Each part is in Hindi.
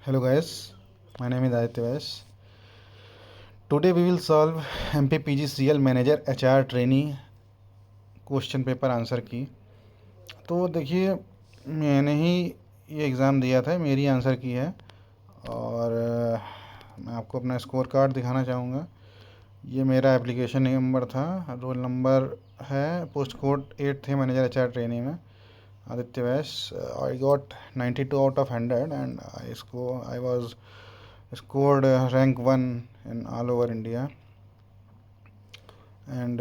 Hello guys, my name is Aditya Vyas. Today we will solve MPPG Manager HR trainee question paper answer की। तो देखिए, मैंने ही ये एग्ज़ाम दिया था, मेरी आंसर की है। और मैं आपको अपना स्कोर कार्ड दिखाना चाहूँगा। ये मेरा एप्लीकेशन नंबर था, रोल नंबर है, पोस्ट कोड 8 थे मैनेजर HR ट्रेनी में, आदित्य वैस। I got 92 out of 100 and I was scored rank 1 in all over India and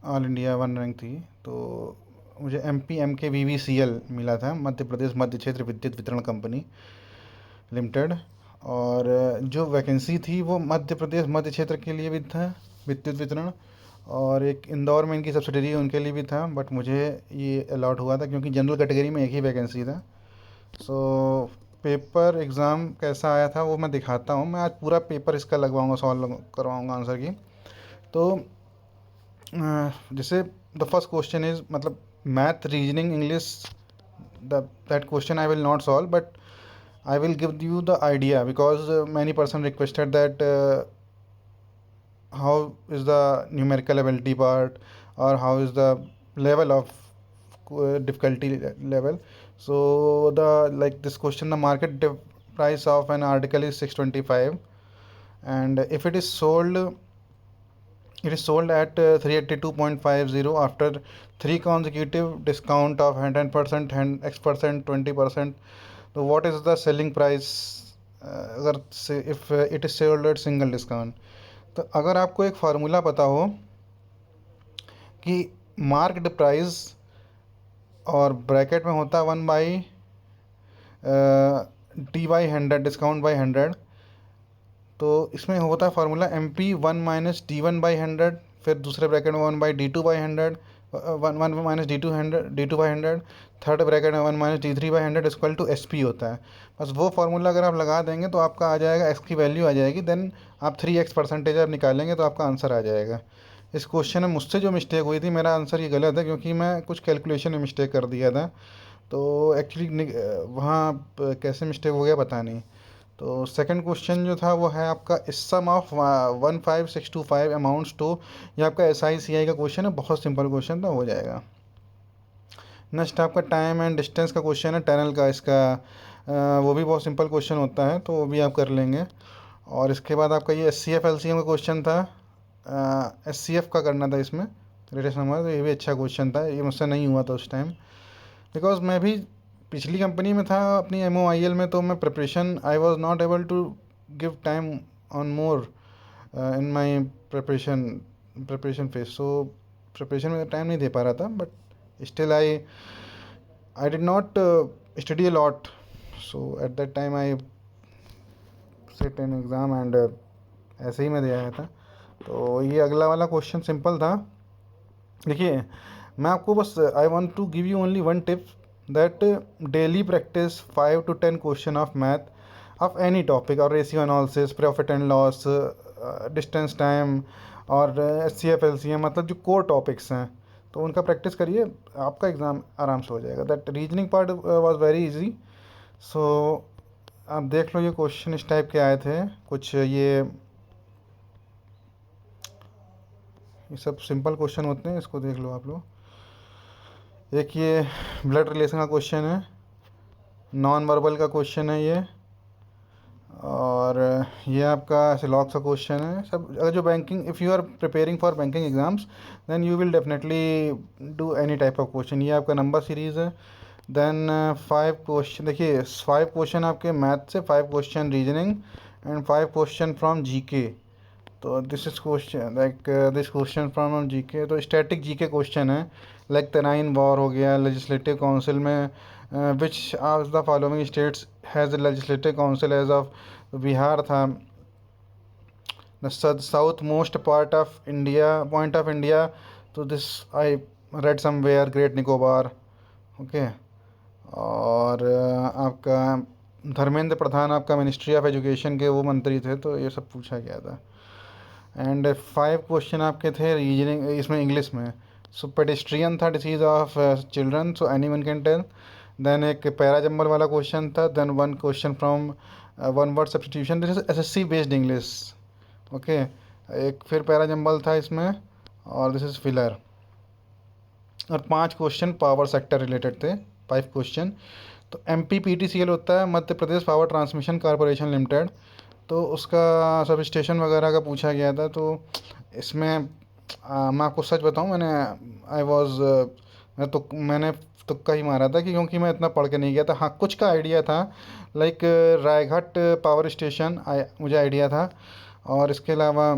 all India 1 rank थी। तो मुझे MPMKVVCL मिला था, मध्य प्रदेश मध्य क्षेत्र विद्युत वितरण कंपनी लिमिटेड। और जो वैकेंसी थी वो मध्य प्रदेश मध्य क्षेत्र के लिए भी था, विद्युत वितरण, और एक इंदौर में इनकी सब्सिडरी उनके लिए भी था। बट मुझे ये अलॉट हुआ था क्योंकि जनरल कैटेगरी में एक ही वैकेंसी था। सो पेपर एग्ज़ाम कैसा आया था वो मैं दिखाता हूँ। मैं आज पूरा पेपर इसका लगवाऊंगा, सॉल्व करवाऊंगा आंसर की। तो जैसे द फर्स्ट क्वेश्चन इज़ मतलब math reasoning English, that question I will not solve but I will give you the idea because many person requested that how is the numerical ability part or how is the level of difficulty level. So the like this question, the market price of an article is 625 and if it is sold, it is sold at 382.50 after 3 consecutive discount of 100% and X%, 20%. तो what is the selling price अगर से if it is sold at single discount. तो अगर आपको एक फार्मूला पता हो कि मार्क्ड प्राइस और ब्रैकेट में होता है 1/D/100 डिस्काउंट बाई 100, तो इसमें होता है फार्मूला MP1 - D1/100, फिर दूसरे ब्रैकेट में 1/D2/100, 1 - D2/100, थर्ड ब्रैकेट में 1 - D3/100 इक्वल टू SP होता है। बस वो फार्मूला अगर आप लगा देंगे तो आपका आ जाएगा, x की वैल्यू आ जाएगी, देन आप 3x परसेंटेज आप निकालेंगे तो आपका आंसर आ जाएगा। इस क्वेश्चन में मुझसे जो मिस्टेक हुई थी, मेरा आंसर ये गलत है क्योंकि मैं कुछ कैलकुलेशन में मिस्टेक कर दिया था। तो एक्चुअली वहाँ कैसे मिस्टेक हो गया पता नहीं। तो सेकंड क्वेश्चन जो था वो है आपका सम ऑफ 15625 अमाउंट्स टू, ये आपका SICI का क्वेश्चन है, बहुत सिंपल क्वेश्चन था, हो जाएगा। नेक्स्ट आपका टाइम एंड डिस्टेंस का क्वेश्चन है, टनल का, इसका वो भी बहुत सिंपल क्वेश्चन होता है, तो वो भी आप कर लेंगे। और इसके बाद आपका ये SCF LCM का क्वेश्चन था, SCF का करना था इसमें लेटेस्ट नंबर, तो ये भी अच्छा क्वेश्चन था, ये मुझसे नहीं हुआ था उस टाइम बिकॉज मैं भी पिछली कंपनी में था अपनी MOIL में, तो मैं preparation I was not able to give time on more in my preparation phase. So preparation में टाइम नहीं दे पा रहा था, but still I did not study a lot. So at that time I set an exam and ऐसे ही मैं दे आया था। तो ये अगला वाला क्वेश्चन सिंपल था। देखिए, मैं आपको बस I want to give you only one tip that daily practice 5 to 10 question of math of any topic, और ratio analysis, profit and loss, distance time, और SCF LCM, मतलब जो कोर टॉपिक्स हैं, तो उनका प्रैक्टिस करिए, आपका एग्ज़ाम आराम से हो जाएगा। That reasoning part was very easy. So आप देख लो, ये क्वेश्चन इस टाइप के आए थे कुछ, ये सब सिंपल क्वेश्चन होते हैं, इसको देख लो आप लोग। एक ये ब्लड रिलेशन का क्वेश्चन है, नॉन वर्बल का क्वेश्चन है ये, और ये आपका सिलॉक्स का क्वेश्चन है। सब अगर जो banking, if you are preparing for banking exams then you will definitely do any type of question. ये आपका नंबर सीरीज़ है। देन 5 क्वेश्चन, देखिए 5 क्वेश्चन आपके मैथ से, 5 question reasoning and 5 question from GK। तो this is question like this question from GK, तो स्टैटिक GK क्वेश्चन है, लाइक तनाइन वॉर हो गया, लेजिस्लेटिव काउंसिल में which of the following states has legislative council as of, Bihar था, the south most part of India, point of India, तो this I read somewhere, Great Nicobar, okay. और आपका धर्मेंद्र प्रधान आपका मिनिस्ट्री ऑफ एजुकेशन के वो मंत्री थे, तो ये सब पूछा गया था। एंड 5 क्वेश्चन आपके थे रीजनिंग, इसमें इंग्लिश में। सो पेडिस्ट्रियन था, disease of children, so anyone can tell. Then एक पैरा जंबल वाला क्वेश्चन था, then one question from one word substitution, this is SSC based English. Okay, एक फिर पैरा जंबल था इसमें, और दिस इज फिलर। और 5 क्वेश्चन पावर सेक्टर रिलेटेड थे, 5 क्वेश्चन। तो M P P T C L होता है Madhya Pradesh power transmission corporation limited, तो उसका सब स्टेशन वगैरह का पूछा गया था। तो इसमें मैं आपको सच बताऊं, मैंने तुक्का ही मारा था कि क्योंकि मैं इतना पढ़ के नहीं गया था। हाँ, कुछ का आइडिया था, लाइक रायघाट पावर स्टेशन मुझे आइडिया था, और इसके अलावा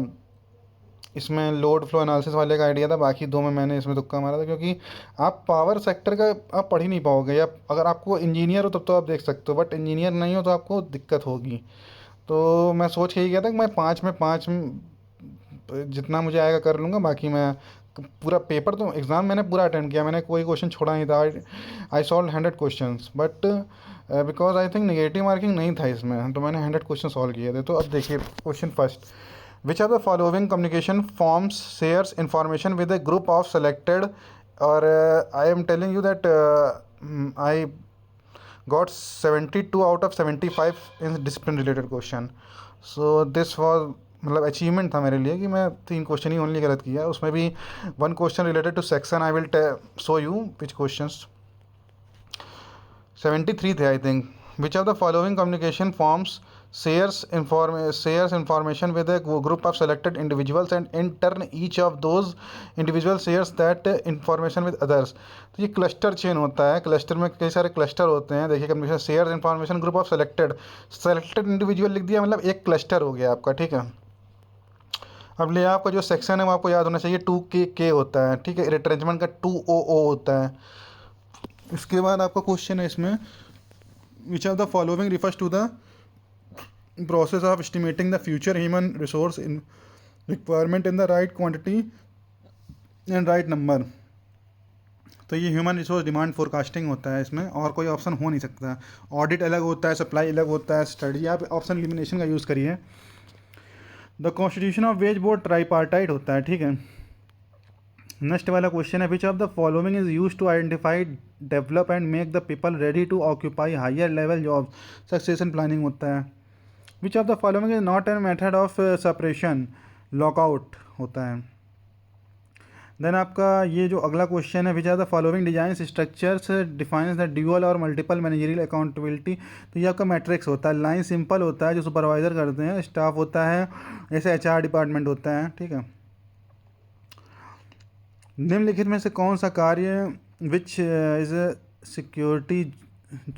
इसमें लोड फ्लो एनालिसिस वाले का आइडिया था। बाकी 2 में मैंने इसमें तुक्का मारा था, क्योंकि आप पावर सेक्टर का आप पढ़ ही नहीं पाओगे, या अगर आपको इंजीनियर हो तब तो आप देख सकते हो, बट इंजीनियर नहीं हो तो आपको दिक्कत होगी। तो मैं सोच के ही गया था कि मैं 5 में जितना मुझे आएगा कर लूँगा। बाकी मैं पूरा पेपर, तो एग्ज़ाम मैंने पूरा अटेंड किया, मैंने कोई क्वेश्चन छोड़ा नहीं था। I solve 100 question, but because I think negative marking नहीं था इसमें, तो मैंने 100 क्वेश्चन सॉल्व किए थे। तो अब देखिए question first, which are the following communication forms shares information with a group of selected, और I am telling you that I got 72 out of 75 in discipline related question. So this was मतलब अचीवमेंट था मेरे लिए कि मैं 3 क्वेश्चन ही ओनली गलत किया, उसमें भी 1 question related to section. I will show you which question. 73 थे I think. Which of the following communication forms shares information with a group of selected individuals and in turn each of those individual shares that information with others। तो ये क्लस्टर चेन होता है, क्लस्टर में कई सारे क्लस्टर होते हैं। देखिए communication share information group of selected individual लिख दिया, मतलब एक क्लस्टर हो गया आपका, ठीक है। अब ले आपका जो सेक्शन है वो आपको याद होना चाहिए, 2K होता है, ठीक है। रिट्रेंचमेंट का 2OO होता है। इसके बाद आपका क्वेश्चन है इसमें, which of the following refers to the process of estimating the future human resource in requirement in the right quantity and right number। तो ये ह्यूमन रिसोर्स डिमांड फोरकास्टिंग होता है इसमें, और कोई ऑप्शन हो नहीं सकता। ऑडिट अलग होता है, सप्लाई अलग होता है, स्टडी। आप ऑप्शन एलिमिनेशन का यूज़ करिए। The constitution of wage board tripartite होता है, ठीक है। नेक्स्ट वाला क्वेश्चन है, which of the following is use to identify develop and make the people ready to occupy higher level job. Succession planning होता है। Which of the following is not an method of separation, lockout होता है। देन आपका ये जो अगला क्वेश्चन है, which are the following design structures defines the dual और मल्टीपल मैनेजरियल अकाउंटेबिलिटी। तो ये आपका मैट्रिक्स होता है। लाइन सिंपल होता है जो सुपरवाइजर करते हैं, स्टाफ होता है जैसे HR डिपार्टमेंट होता है, ठीक है। निम्नलिखित में से कौन सा कार्य विच इज सिक्योरिटी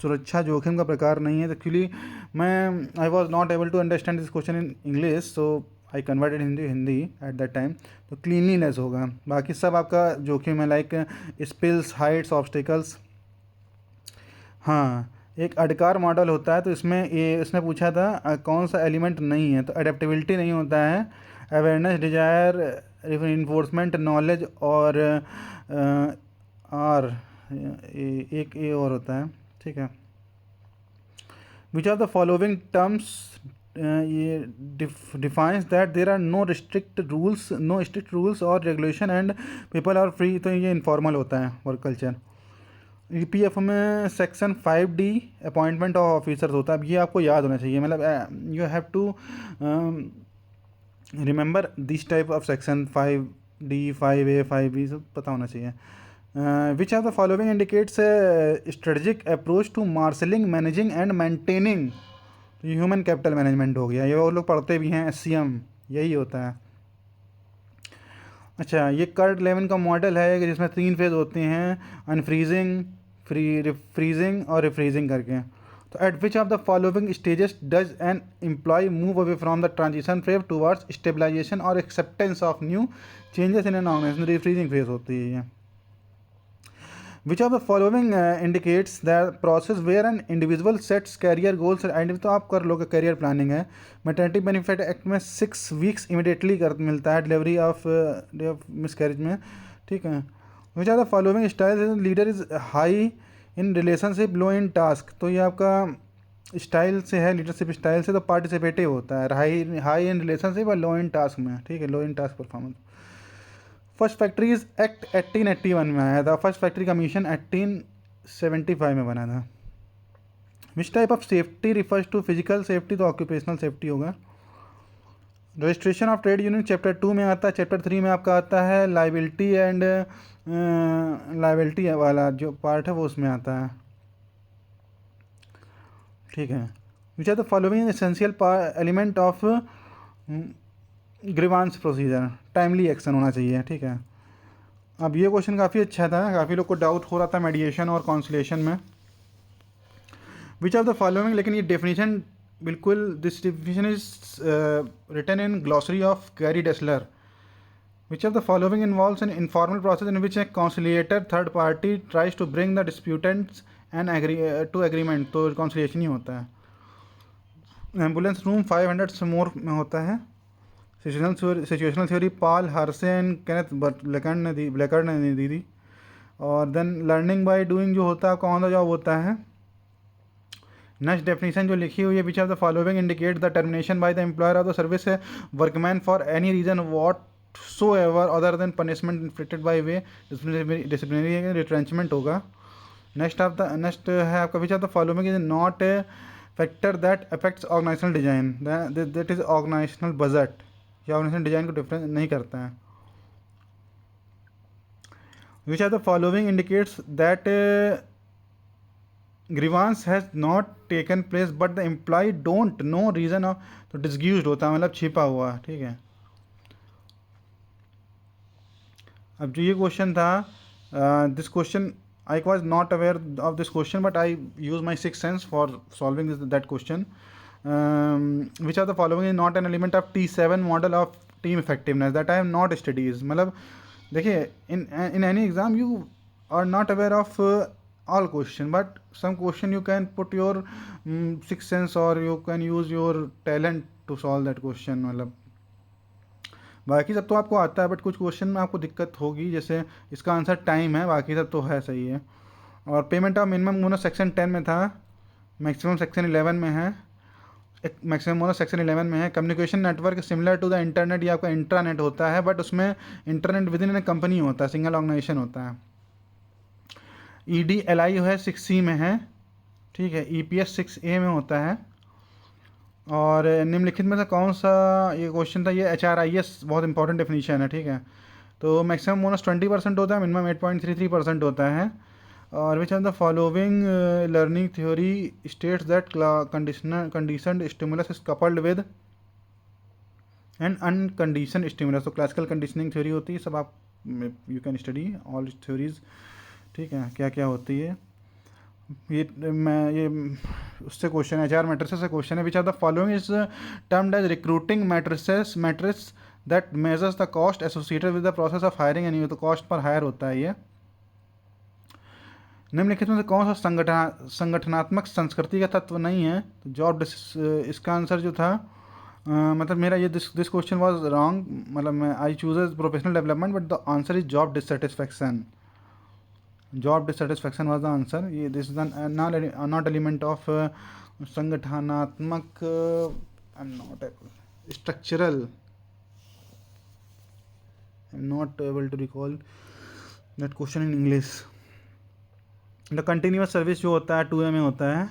सुरक्षा जोखिम का प्रकार नहीं है। एक्चुअली मैं I was not able to understand this question in English, so I converted Hindi at that time. तो क्लीनलीनेस होगा, बाकी सब आपका जोखिम है, लाइक स्पिल्स, हाइट्स, ऑब्स्टिकल्स। हाँ, एक अडकार मॉडल होता है, तो इसमें पूछा था कौन सा एलिमेंट नहीं है। तो अडेप्टेबिलिटी नहीं होता है, अवेयरनेस, डिजायर, इन्फोर्समेंट, नॉलेज, और और एक ए और होता है, ठीक है। Which of the following terms ये defines that there are no strict rules और regulation and people are free. तो ये इनफॉर्मल होता है वर्क कल्चर। EPF में section 5D appointment of officers होता है। अब ये आपको याद होना चाहिए, मतलब you have to remember this type of section 5D, 5A, 5B सब पता होना चाहिए। Which of the following indicates strategic approach to marshalling, managing and maintaining. तो ह्यूमन कैपिटल मैनेजमेंट हो गया, ये और लोग पढ़ते भी हैं, SCM यही होता है। अच्छा, ये कर्ट लेवन का मॉडल है जिसमें 3 फेज होते हैं, अनफ्रीजिंग, फ्रीजिंग और रिफ्रीजिंग करके। तो at which of the following stages does an employee move away from the transition phase towards stabilisation और acceptance of new changes in an organisation. Refreezing phase होती है ये। Which of the following indicates the process where an individual sets career goals and. तो आप कर लोगे, कैरियर प्लानिंग है। मैटरनिटी बेनिफिट एक्ट में 6 वीक्स इमीडिएटली मिलता है डिलीवरी ऑफ मिसकैरेज में, ठीक है। Which are the following style leader is high in relationship, low in task. तो ये आपका स्टाइल से है, लीडरशिप स्टाइल से, तो पार्टिसिपेटिव होता है, हाई इन रिलेशनशिप और लो इन टास्क में, ठीक है, low in task performance. First factories act 1881 में आया था। फर्स्ट फैक्ट्री कमीशन 75 में बना था। Which type of safety refers to physical safety, तो ऑक्यूपेशनल सेफ्टी होगा। Registration of trade union chapter 2 में आता है। चैप्टर 3 में आपका आता है लाइबिलिटी एंड लाइबिलिटी वाला जो पार्ट है वो उसमें आता है, ठीक है। Which are the following essential element of grievance procedure, timely action होना चाहिए, ठीक है। अब ये क्वेश्चन काफ़ी अच्छा था, काफ़ी लोग को डाउट हो रहा था मेडिएशन और कॉन्सिलेशन में। विच ऑफ द फॉलोइंग, लेकिन ये डेफिनेशन बिल्कुल, this definition is written in glossary of Gary Dessler. Which of the following involves an informal process in which a conciliator third party tries to bring the disputants and to agreement, तो कॉन्सिलिएशन ही होता है। एम्बुलेंस रूम 500 से मोर में होता है। Situational theory Paul Hersey and Kenneth Blanchard ने दी थी। और देन लर्निंग बाय डूइंग जो होता है कौन सा जॉब होता है। नेक्स्ट डेफिनेशन जो लिखी हुई है, which of the following indicate the termination by the employer of the service workman for any reason whatsoever other than punishment inflicted by way disciplinary retrenchment होगा। नेक्स्ट है आपका, which of the following is not a factor that affects organisational design, that is organisational budget, या ऑर्गेनाइजेशनल डिजाइन को डिफरेंस नहीं करता है। Which are the following indicates that grievance has not taken place but the employ don't know reason of, तो डिस्ग्यूज्ड होता है, मतलब छिपा हुआ, ठीक है। अब जो ये क्वेश्चन था, this question I was not aware of this question but I use my six sense for solving that question. Which are the following is not an element of T7 model of team effectiveness that I am not studies. मतलब देखिए, in any exam you are not aware of all question, but some question you can put your sixth sense or you can use your talent to solve that question। मतलब बाकी सब तो आपको आता है, बट कुछ क्वेश्चन में आपको दिक्कत होगी, जैसे इसका आंसर टाइम है, बाकी सब तो है सही है। और payment of minimum bonus section 10 में था, मैक्सिमम सेक्शन 11 में है। मैक्सिमम बोनस सेक्शन 11 में है। Communication network similar to the internet, ये आपका इंट्रानेट होता है, बट उसमें internet within a company होता है, सिंगल ऑर्गेनाइजेशन होता है। EDLI जो है 6C में है, ठीक है। EPS 6A में होता है। और निम्नलिखित में से कौन सा, ये क्वेश्चन था, ये HRIS बहुत इंपॉर्टेंट डेफिनेशन है, ठीक है। तो मैक्सिमम बोनस 20% होता है, मिनिमम 8.33% होता है। और which of the following learning theory states that conditioned stimulus is coupled with and unconditioned stimulus, तो क्लासिकल कंडीशनिंग थ्योरी होती है, सब आप you can study all theories, ठीक है, क्या क्या होती है। ये उससे क्वेश्चन है, HR मैट्रिसेस से क्वेश्चन है। Which are the following is termed as recruiting matrix that measures the cost associated with the process of hiring any, तो कॉस्ट पर हायर होता है ये। निम्नलिखित में से कौन सा संगठनात्मक संस्कृति का तत्व नहीं है, तो जॉब इसका आंसर जो था, मतलब मेरा ये दिस क्वेश्चन वाज रॉन्ग, मतलब मैं I choose as professional development but the answer is job dissatisfaction. Job dissatisfaction was the answer. ये this is not element of संगठनात्मक, I am not structural, I am not able to recall that question in English. The continuous service जो होता है 2A में होता है।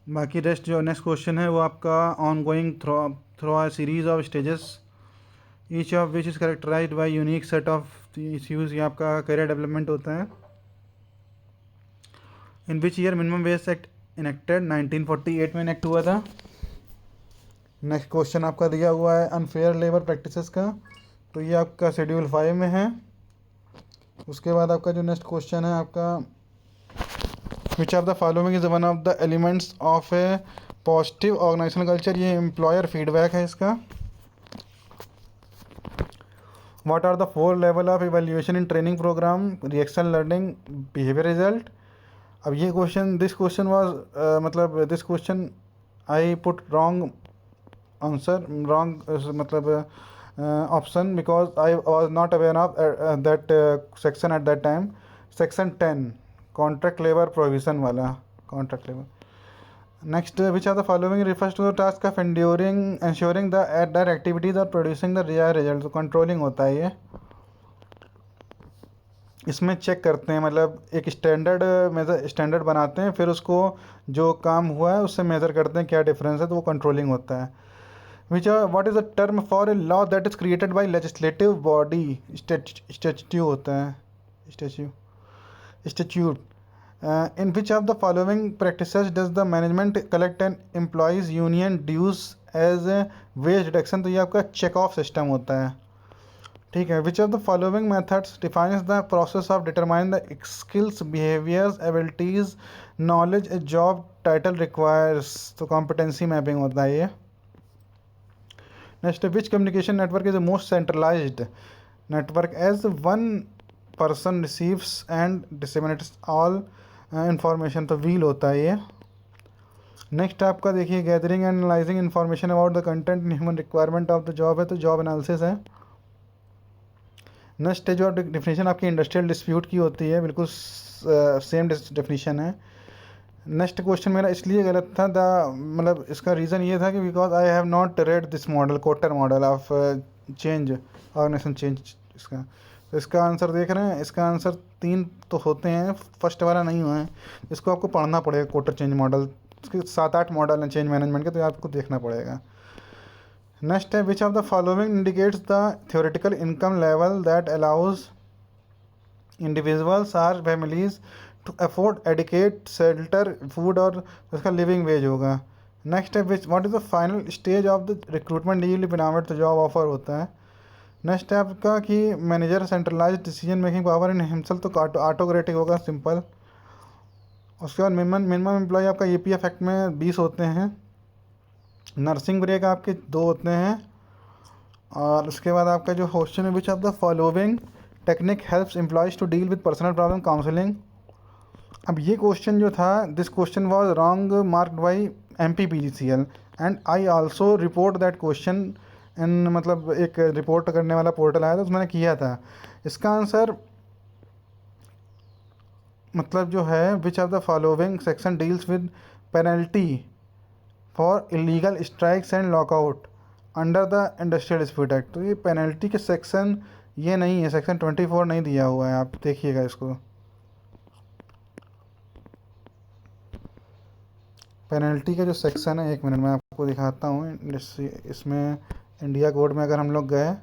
बाकी रेस्ट जो नेक्स्ट क्वेश्चन है वो आपका on going through a series of stages each of which is characterised by unique set of issues, ये आपका करियर डेवलपमेंट होता है। In which year minimum wage act enacted, 1948 में इनेक्ट हुआ था। नेक्स्ट क्वेश्चन आपका दिया हुआ है अनफेयर लेबर प्रैक्टिसेस का, तो ये आपका शेड्यूल 5 में है। उसके बाद आपका जो नेक्स्ट क्वेश्चन है आपका, which of the following is one of the elements of a positive organisational culture, ये एम्प्लॉयर फीडबैक है इसका। What are the 4 level of evaluation in training programme, reaction, learning, behaviour, result. अब ये क्वेश्चन, दिस क्वेश्चन वाज मतलब this question I put wrong answer, wrong मतलब option because I was not aware of that section at that time. Section 10 contract labour provision वाला, contract labour. Next, which are the following refers to the task of insuring that activities और प्रोड्यूसिंग द डिजायर्ड रिजल्ट, तो कंट्रोलिंग होता है ये। इसमें चेक करते हैं, मतलब एक स्टैंडर्ड मेजर स्टैंडर्ड बनाते हैं, फिर उसको जो काम हुआ है उससे मेज़र करते हैं क्या डिफरेंस है, तो वो कंट्रोलिंग होता है। Which what is the term for a law that is created by legislative body? Statue होता है, statue statute. In which of the following practices does the management collect an employees union dues as a wage reduction? तो ये आपका चेक ऑफ सिस्टम होता है, ठीक है। Which of the following methods defines the process of determine the skills behaviours abilities knowledge a job title requires? तो कॉम्पिटेंसी मैपिंग होता है ये। Next, which communication network is the most centralised network as one person receives and disseminates all information? तो व्हील होता है ये। नेक्स्ट आपका देखिए, gathering and analysing information about the content and human requirement of the job है, तो जॉब एनालिसिस है। नेक्स्ट है जो डिफिनीशन आपकी इंडस्ट्रियल डिस्प्यूट की होती है, बिल्कुल सेम डेफिनीशन है। नेक्स्ट क्वेश्चन मेरा इसलिए गलत था, मतलब इसका रीज़न ये था कि because I have not read this model, Kotter model of change organisation change. इसका तो इसका आंसर देख रहे हैं, इसका आंसर 3 तो होते हैं, फर्स्ट वाला नहीं हुआ है। इसको आपको पढ़ना पड़ेगा, कोटर चेंज मॉडल, इसके 7-8 मॉडल हैं चेंज मैनेजमेंट के, तो आपको देखना पड़ेगा। नेक्स्ट है, which of the following indicates the theoretical income level that allows individuals or families to afford adequate shelter food, और इसका लिविंग वेज होगा। नेक्स्ट है, which what is the final stage of the recruitment legally बिनामिट, तो जॉब ऑफर होता है। नेक्स्ट है आपका कि manager centralise decision making power in himself, तो ऑटोक्रेटिक होगा, सिंपल। उसके बाद मिनिमम एम्प्लॉय आपका EPF एक्ट में 20 होते हैं। नर्सिंग ब्रेक आपके 2 होते हैं। और उसके बाद आपका जो क्वेश्चन है, which of the following technique helps employees to deal with personal problem counselling? अब ये क्वेश्चन जो था, this question was wrong marked by MPPGCL and I also report that question in, मतलब एक रिपोर्ट करने वाला पोर्टल आया था, तो मैंने किया था। इसका आंसर मतलब जो है, which of the following section deals with penalty for illegal strikes and lockout under the industrial dispute act? तो ये पेनल्टी के सेक्शन ये नहीं है, सेक्शन 24 नहीं दिया हुआ है, आप देखिएगा इसको। पेनल्टी का जो सेक्शन है, 1 मिनट में आपको दिखाता हूँ। इसमें इंडिया कोड में अगर हम लोग गए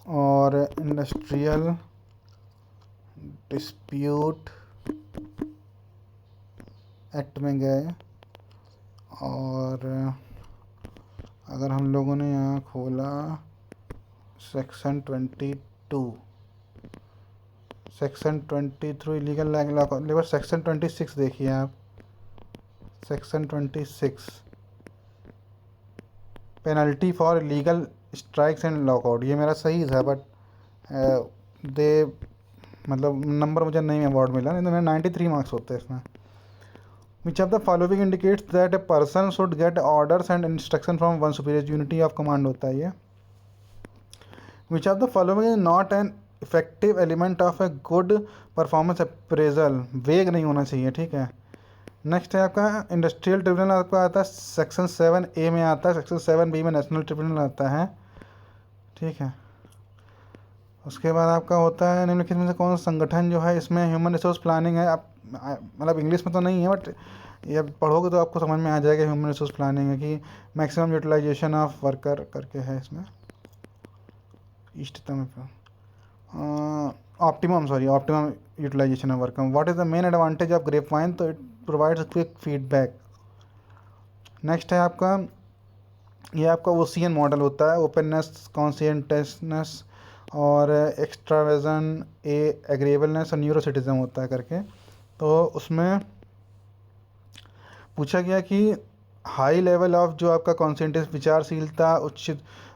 और इंडस्ट्रियल डिस्प्यूट एक्ट में गए, और अगर हम लोगों ने यहाँ खोला section 22, section 23 illegal labour, section 26 देखिए आप, section 26 penalty for illegal strikes and lockout, ये मेरा सही था, बट दे मतलब नंबर मुझे नहीं अवार्ड मिला, नहीं तो मेरे 93 मार्क्स होते हैं इसमें। Which of the following indicates that a person should get orders and instruction from one superior, unity of command होता है ये। Which of the following is not an effective element of a good performance appraisal? वेग नहीं होना चाहिए, ठीक है। नेक्स्ट है आपका इंडस्ट्रियल ट्रिब्यूनल, आपका आता है सेक्शन 7A में आता है, सेक्शन 7B में नेशनल ट्रिब्यूनल आता है, ठीक है। उसके बाद आपका होता है निम्नलिखित में से कौन सा संगठन जो है, इसमें ह्यूमन रिसोर्स प्लानिंग है। आप मतलब इंग्लिश में तो नहीं है, बट ये पढ़ोगे तो आपको समझ में आ जाएगा। ह्यूमन रिसोर्स प्लानिंग है कि मैक्सिमम यूटिलाइजेशन ऑफ वर्कर करके है इसमें, इष्टतम optimum utilisation of worker. What is the main advantage of grapevine? तो it provides quick feedback. Next है आपका, ये आपका OCN मॉडल होता है, ओपननेस, कॉन्शियसनेस और एक्सट्रावेजन, एग्रीएबलनेस और न्यूरो सिटीजम होता है करके। तो उसमें पूछा गया कि हाई लेवल ऑफ जो आपका कॉन्सेंट्रेशन, विचारशीलता,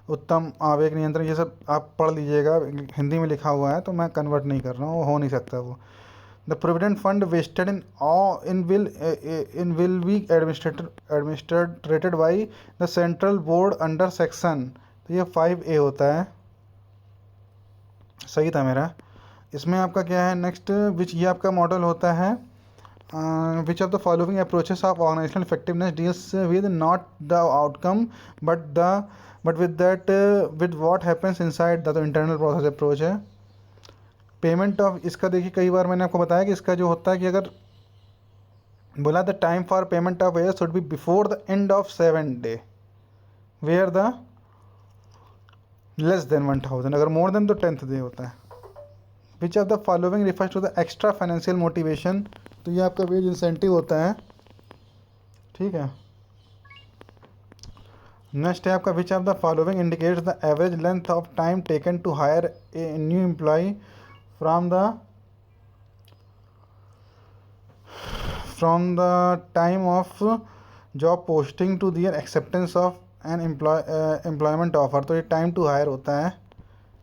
उत्तम आवेग नियंत्रण, ये सब आप पढ़ लीजिएगा, हिंदी में लिखा हुआ है तो मैं कन्वर्ट नहीं कर रहा हूँ, हो नहीं सकता वो। The provident fund vested in will be administered by the central board under section, तो ये 5A होता है, सही था मेरा। इसमें आपका क्या है नेक्स्ट, विच ये आपका मॉडल होता है, which of the following approaches of organisational effectiveness deals with not the outcome but with that with what happens inside the, internal process approach है। पेमेंट ऑफ, इसका देखिए कई बार मैंने आपको बताया कि इसका जो होता है कि अगर बोला the time for payment of where should be before the end of 7 day where the less than 1000, अगर मोर देन तो 10th डे होता है। Which of the following refers to the extra financial motivation, तो ये आपका वेज इंसेंटिव होता है, ठीक है। नेक्स्ट है आपका which of the following indicates the average length of time taken to hire a new employee from the time of job posting to their acceptance of an employment offer, तो ये टाइम टू हायर होता है।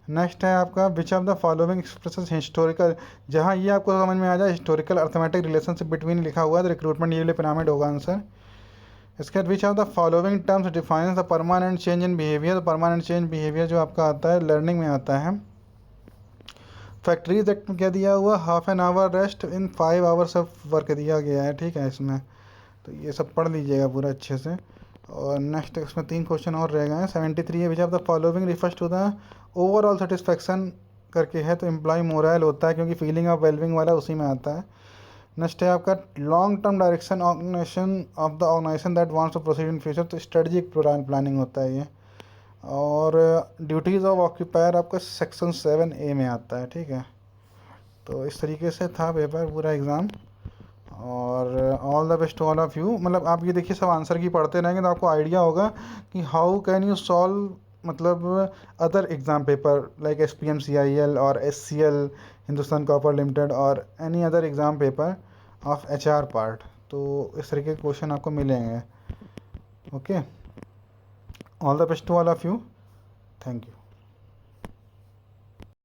नेक्स्ट है आपका which of the following expresses historical, जहाँ ये आपको समझ में आ जाए हिस्टोरिकल अर्थमेटिक रिलेशनशिप बिटवीन लिखा हुआ है तो रिक्रूटमेंट ये पिरामिड होगा आंसर। इसके बाद विच of the following terms defines the permanent change in behaviour, permanent change behaviour जो आपका आता है लर्निंग में आता है। फैक्ट्रीज एक्ट में क्या दिया हुआ, half an hour rest in 5 hours of work दिया गया है, ठीक है इसमें, तो ये सब पढ़ लीजिएगा पूरा अच्छे से। और नेक्स्ट इसमें 3 क्वेश्चन और रह गए हैं। 73 है which of the following refers to the overall satisfaction करके है, तो एम्प्लॉय मोरल होता है क्योंकि फीलिंग ऑफ वेलबिंग वाला उसी में आता है। नेक्स्ट है आपका long term direction organisation of the organisation that wants to proceed in future, तो स्ट्रेटजिक प्लानिंग होता है ये। और ड्यूटीज़ ऑफ ऑक्यूपायर आपका सेक्शन 7A में आता है, ठीक है। तो इस तरीके से था पेपर पूरा एग्ज़ाम, और all the best to all of you. मतलब आप ये देखिए सब आंसर की पढ़ते रहेंगे तो आपको आइडिया होगा कि हाउ कैन यू सॉल्व मतलब other exam paper like SPM CIL और SCL हिंदुस्तान कॉपर लिमिटेड और any other exam paper of HR part, तो इस तरीके के क्वेश्चन आपको मिलेंगे। Okay, all the best to all of you, thank you.